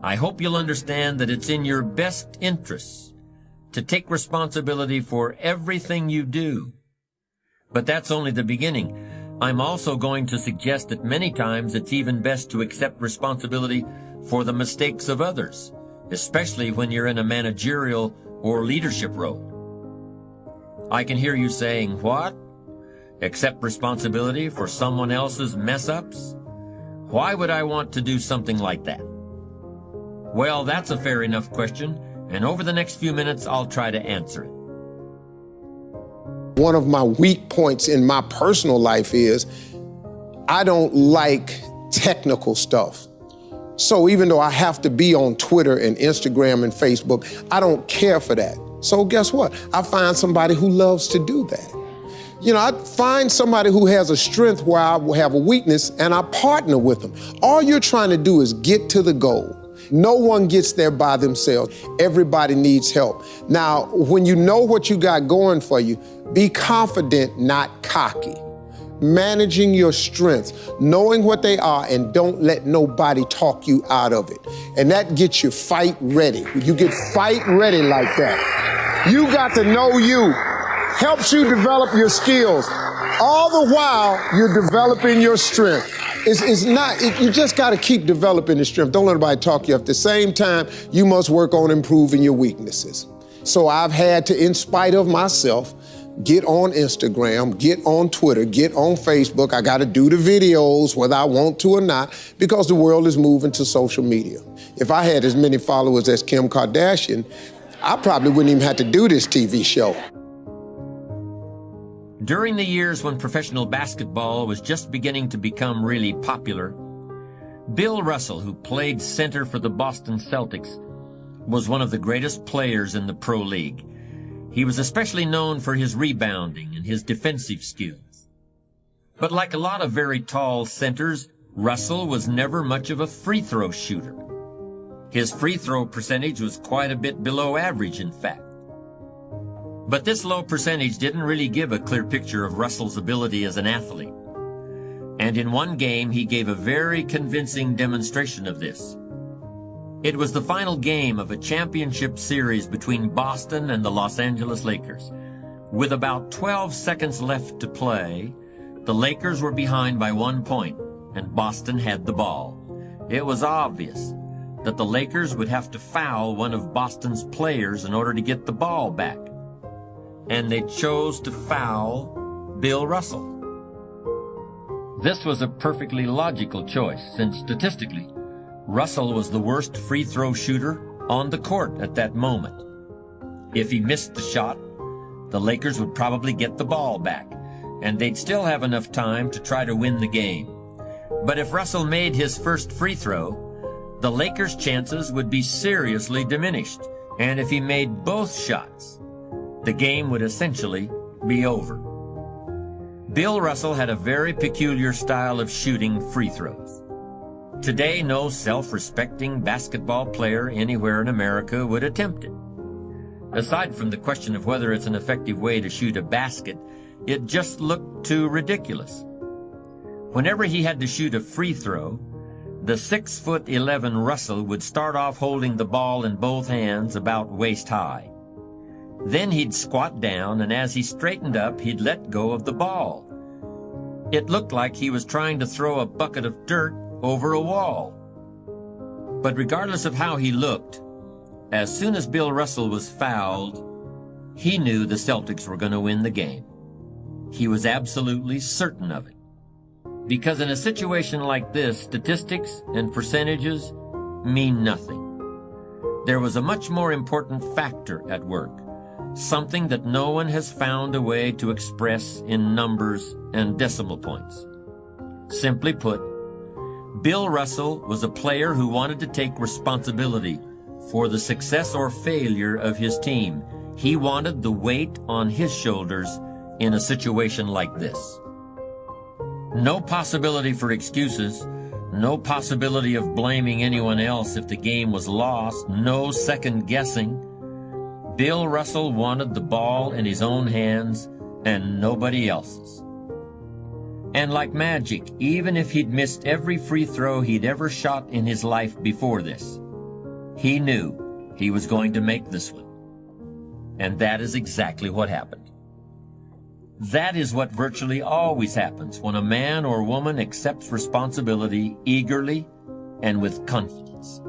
I hope you'll understand that it's in your best interests to take responsibility for everything you do. But that's only the beginning. I'm also going to suggest that many times it's even best to accept responsibility for the mistakes of others, especially when you're in a managerial or leadership role. I can hear you saying, "What? Accept responsibility for someone else's mess-ups? Why would I want to do something like that?" Well, that's a fair enough question, and over the next few minutes, I'll try to answer it. One of my weak points in my personal life is I don't like technical stuff. So even though I have to be on Twitter and Instagram and Facebook, I don't care for that. So guess what? I find somebody who loves to do that. You know, I find somebody who has a strength where I have a weakness, and I partner with them. All you're trying to do is get to the goal. No one gets there by themselves. Everybody needs help. Now, when you know what you got going for you, be confident, not cocky. Managing your strengths, knowing what they are, and don't let nobody talk you out of it. And that gets you fight ready. You get fight ready like that. You got to know you. Helps you develop your skills. All the while, you're developing your strength. You just got to keep developing the strength. Don't let anybody talk you. At the same time, you must work on improving your weaknesses. So I've had to, in spite of myself, get on Instagram, get on Twitter, get on Facebook. I got to do the videos whether I want to or not, because the world is moving to social media. If I had as many followers as Kim Kardashian, I probably wouldn't even have to do this TV show. During the years when professional basketball was just beginning to become really popular, Bill Russell, who played center for the Boston Celtics, was one of the greatest players in the Pro League. He was especially known for his rebounding and his defensive skills. But like a lot of very tall centers, Russell was never much of a free throw shooter. His free throw percentage was quite a bit below average, in fact. But this low percentage didn't really give a clear picture of Russell's ability as an athlete. And in one game, he gave a very convincing demonstration of this. It was the final game of a championship series between Boston and the Los Angeles Lakers. With about 12 seconds left to play, the Lakers were behind by 1 point, and Boston had the ball. It was obvious that the Lakers would have to foul one of Boston's players in order to get the ball back. And they chose to foul Bill Russell. This was a perfectly logical choice, since statistically, Russell was the worst free throw shooter on the court at that moment. If he missed the shot, the Lakers would probably get the ball back, and they'd still have enough time to try to win the game. But if Russell made his first free throw, the Lakers' chances would be seriously diminished, and if he made both shots, the game would essentially be over. Bill Russell had a very peculiar style of shooting free throws. Today, no self-respecting basketball player anywhere in America would attempt it. Aside from the question of whether it's an effective way to shoot a basket, it just looked too ridiculous. Whenever he had to shoot a free throw, the 6'11" Russell would start off holding the ball in both hands about waist high. Then he'd squat down, and as he straightened up, he'd let go of the ball. It looked like he was trying to throw a bucket of dirt over a wall. But regardless of how he looked, as soon as Bill Russell was fouled, he knew the Celtics were going to win the game. He was absolutely certain of it. Because in a situation like this, statistics and percentages mean nothing. There was a much more important factor at work. Something that no one has found a way to express in numbers and decimal points. Simply put, Bill Russell was a player who wanted to take responsibility for the success or failure of his team. He wanted the weight on his shoulders in a situation like this. No possibility for excuses, no possibility of blaming anyone else if the game was lost, no second guessing. Bill Russell wanted the ball in his own hands and nobody else's. And like magic, even if he'd missed every free throw he'd ever shot in his life before this, He knew he was going to make this one. And that is exactly what happened. That is what virtually always happens when a man or woman accepts responsibility eagerly and with confidence.